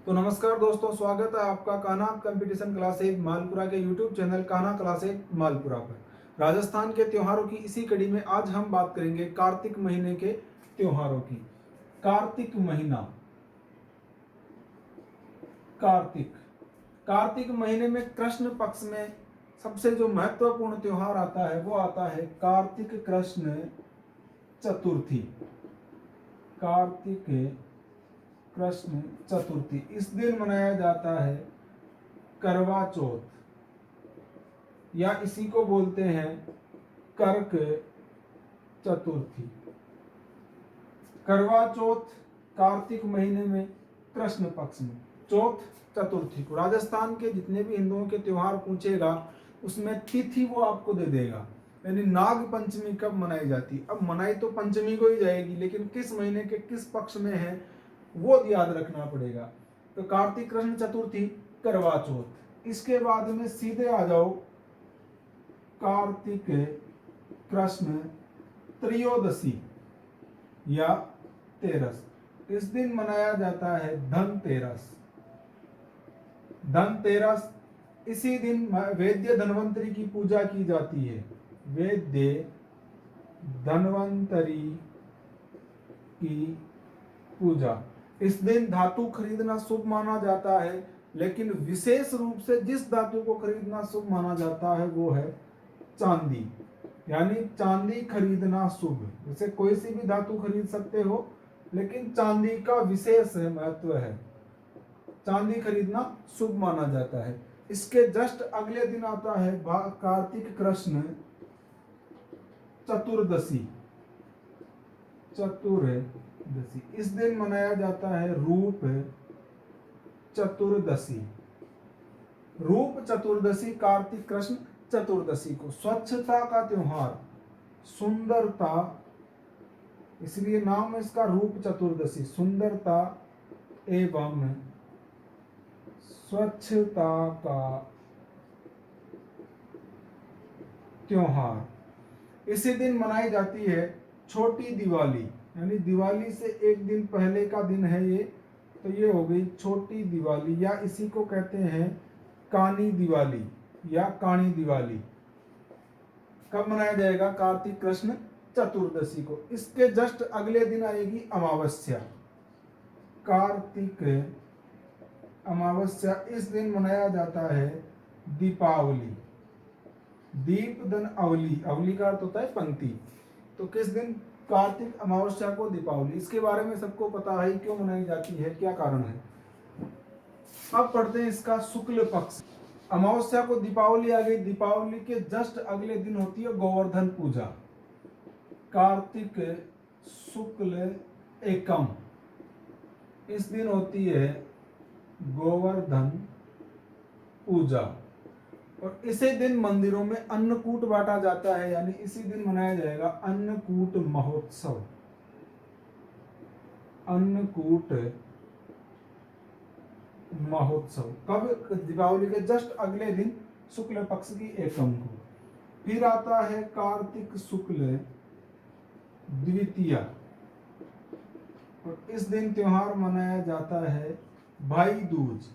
तो नमस्कार दोस्तों, स्वागत है आपका कान्हा कंपटीशन क्लास 1 मालपुरा के YouTube channel Kanha class 1 Malpura पर। राजस्थान के त्योहारों की इसी कड़ी में आज हम बात करेंगे कार्तिक महीने के त्योहारों की। कार्तिक महीना, कार्तिक कार्तिक महीने में कृष्ण पक्ष में सबसे जो महत्वपूर्ण त्योहार आता है वो आता है कार्तिक कृष्ण चतुर्थी। कार्तिक कृष्ण चतुर्थी, इस दिन मनाया जाता है करवा चौथ, या इसी को बोलते हैं कर्क चतुर्थी। करवा चौथ कार्तिक महीने में कृष्ण पक्ष में, चौथ चतुर्थी को। राजस्थान के जितने भी हिंदुओं के त्योहार पूछेगा उसमें तिथि वो आपको दे देगा, यानी नाग पंचमी कब मनाई जाती। अब मनाई तो पंचमी को ही जाएगी, लेकिन किस महीने के किस पक्ष में है वो याद रखना पड़ेगा। तो कार्तिक कृष्ण चतुर्थी, करवा चौथ। इसके बाद में सीधे आ जाओ कार्तिक कृष्ण त्रयोदशी या तेरस। इस दिन मनाया जाता है धनतेरस। धनतेरस, इसी दिन वैद्य धन्वंतरी की पूजा की जाती है। वैद्य धन्वंतरी की पूजा। इस दिन धातु खरीदना शुभ माना जाता है, लेकिन विशेष रूप से जिस धातु को खरीदना शुभ माना जाता है वो है चांदी, यानी चांदी खरीदना शुभ। जैसे कोई सी भी धातु खरीद सकते हो, लेकिन चांदी का विशेष महत्व है, चांदी खरीदना शुभ माना जाता है। इसके जस्ट अगले दिन आता है कार्तिक कृष्ण चतुर्दशी। चतुर्दशी, इस दिन मनाया जाता है रूप चतुर्दशी। रूप चतुर्दशी, कार्तिक कृष्ण चतुर्दशी को स्वच्छता का त्योहार, सुंदरता, इसलिए नाम है इसका रूप चतुर्दशी। सुंदरता एवं स्वच्छता का त्योहार। इसी दिन मनाई जाती है छोटी दिवाली, यानी दिवाली से एक दिन पहले का दिन है ये, तो ये हो गई छोटी दिवाली, या इसी को कहते हैं कानी दिवाली या काणी दिवाली। कब मनाया जाएगा? कार्तिक कृष्ण चतुर्दशी को। इसके जस्ट अगले दिन आएगी अमावस्या, कार्तिक अमावस्या। इस दिन मनाया जाता है दीपावली। दीप धन अवली, अवली का अर्थ होता है पंक्ति। तो किस दिन? कार्तिक अमावस्या को दीपावली। इसके बारे में सबको पता है क्यों मनाई जाती है, क्या कारण है। अब पढ़ते हैं इसका शुक्ल पक्ष। अमावस्या को दीपावली आ गई। दीपावली के जस्ट अगले दिन होती है गोवर्धन पूजा, कार्तिक शुक्ल एकम। इस दिन होती है गोवर्धन पूजा, और इसी दिन मंदिरों में अन्नकूट बांटा जाता है, यानी इसी दिन मनाया जाएगा अन्नकूट महोत्सव। अन्नकूट महोत्सव कब? दीपावली के जस्ट अगले दिन शुक्ल पक्ष की एकम को। फिर आता है कार्तिक शुक्ल द्वितीया, और इस दिन त्योहार मनाया जाता है भाई दूज।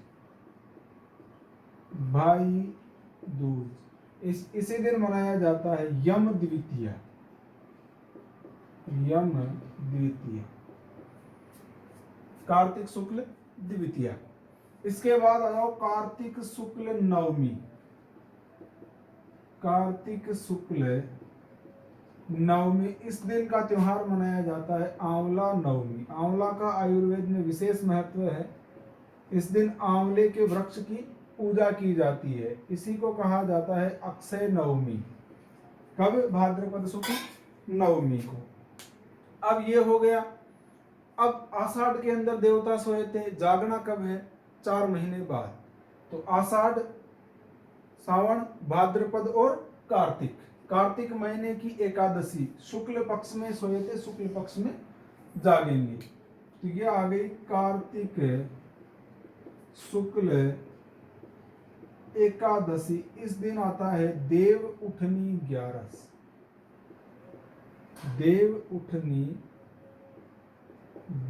भाई दूज, इसी दिन मनाया जाता है यम द्वितीया। यम द्वितीया, कार्तिक शुक्ल द्वितीया। इसके बाद आ जाओ कार्तिक शुक्ल नवमी। कार्तिक शुक्ल नवमी, इस दिन का त्योहार मनाया जाता है आंवला नवमी। आंवला का आयुर्वेद में विशेष महत्व है। इस दिन आंवले के वृक्ष की पूजा की जाती है, इसी को कहा जाता है अक्षय नवमी। कब? भाद्रपद शुक्ल नवमी को। अब ये हो गया। अब आषाढ़ के अंदर देवता सोए थे, जागना कब है? 4 महीने बाद। तो आषाढ़, सावन, भाद्रपद और कार्तिक। कार्तिक महीने की एकादशी, शुक्ल पक्ष में सोए थे, शुक्ल पक्ष में जागेंगे। तो ये आ गई कार्तिक शुक्ल एकादशी। इस दिन आता है देव उठनी 11। देव उठनी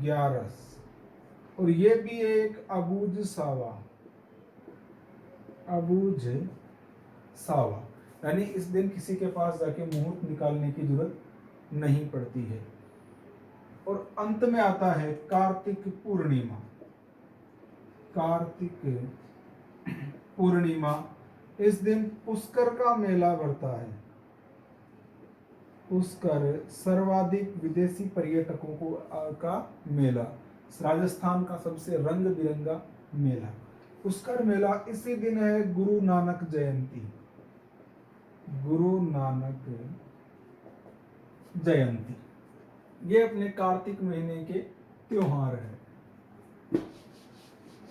11। और ये भी एक अबूझ सावा, अबूझ सावा, यानी इस दिन किसी के पास जाके मुहूर्त निकालने की जरूरत नहीं पड़ती है। और अंत में आता है कार्तिक पूर्णिमा। कार्तिक पूर्णिमा, इस दिन पुष्कर का मेला भरता है। पुष्कर सर्वाधिक विदेशी पर्यटकों को का मेला, राजस्थान का सबसे रंग बिरंगा मेला। पुष्कर मेला इसी दिन है गुरु नानक जयंती, गुरु नानक जयंती। ये अपने कार्तिक महीने के त्योहार है।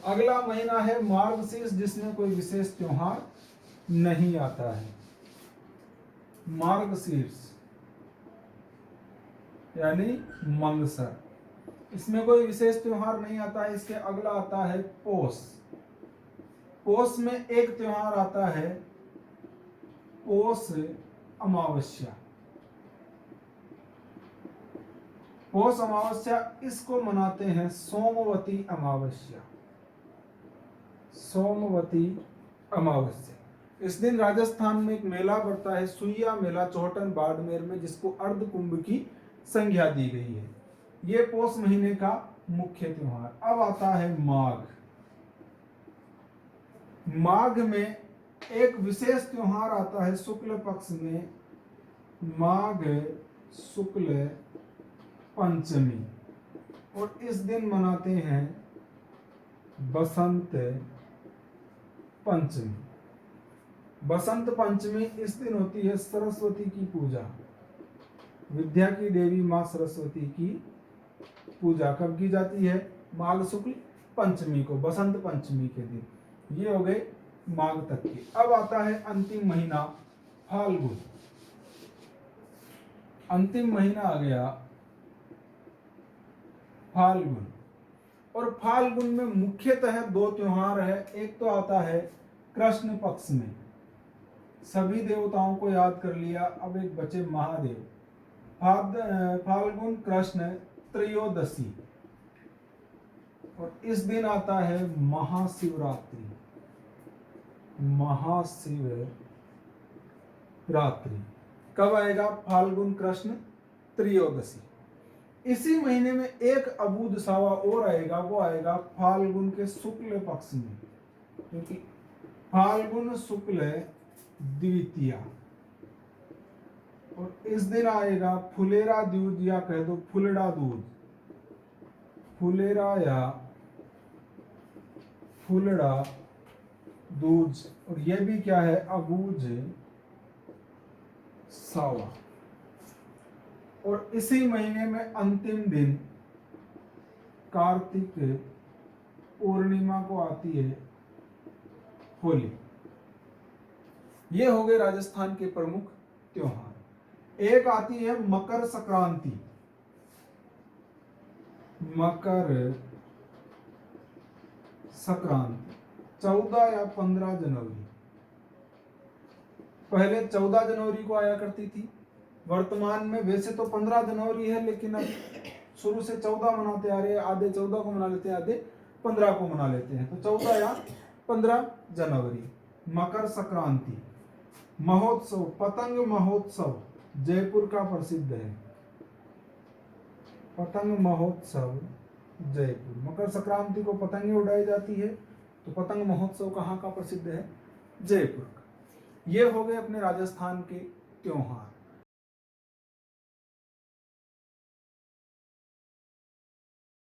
अगला महीना है मार्गशीर्ष, जिसमें कोई विशेष त्योहार नहीं आता है। मार्गशीर्ष यानी मंगसर, इसमें कोई विशेष त्योहार नहीं आता है। इसके अगला आता है पौष। पौष में एक त्योहार आता है पौष अमावस्या। पौष अमावस्या, इसको मनाते हैं सोमवती अमावस्या, सोमवती अमावस्या। इस दिन राजस्थान में एक मेला बढ़ता है, सुइया मेला, चौहटन बाड़मेर में, जिसको अर्ध कुंभ की संज्ञा दी गई है। ये पौष महीने का मुख्य त्योहार। अब आता है माघ। माघ में एक विशेष त्योहार आता है शुक्ल पक्ष में, माघ शुक्ल पंचमी, और इस दिन मनाते हैं बसंत पंचमी। बसंत पंचमी इस दिन होती है सरस्वती की पूजा, विद्या की देवी माँ सरस्वती की पूजा कब की जाती है? माघ शुक्ल पंचमी को, बसंत पंचमी के दिन। ये हो गए माघ तक के। अब आता है अंतिम महीना फाल्गुन। अंतिम महीना आ गया फाल्गुन, और फाल्गुन में मुख्यतः दो त्योहार है। एक तो आता है कृष्ण पक्ष में, सभी देवताओं को याद कर लिया, अब एक बचे महादेव। फाल्गुन कृष्ण त्रयोदशी, और इस दिन आता है महाशिवरात्रि। महाशिवरात्रि कब आएगा? फाल्गुन कृष्ण त्रयोदशी। इसी महीने में एक अबूझ सावा और आएगा, वो आएगा फाल्गुन के शुक्ल पक्ष में, क्योंकि फाल्गुन शुक्ल द्वितीया, और इस दिन आएगा फुलेरा दूज, या कह दो फुलड़ा दूज, फुलेरा या फुलड़ा दूज, और यह भी क्या है? अबूझ सावा। और इसी महीने में अंतिम दिन कार्तिक पूर्णिमा को आती है होली। ये हो गए राजस्थान के प्रमुख त्योहार। एक आती है मकर संक्रांति। मकर संक्रांति 14 या 15 जनवरी, पहले 14 जनवरी को आया करती थी। वर्तमान में वैसे तो 15 जनवरी है, लेकिन अब शुरू से 14 मनाते आ रहे हैं। आधे 14 को मना लेते हैं, आधे 15 को मना लेते हैं, तो 14 या 15 जनवरी मकर संक्रांति। महोत्सव, पतंग महोत्सव जयपुर का प्रसिद्ध है। पतंग महोत्सव जयपुर। मकर संक्रांति को पतंगे उड़ाई जाती है, तो पतंग महोत्सव कहाँ का प्रसिद्ध है? जयपुर का। ये हो गए अपने राजस्थान के त्योहार।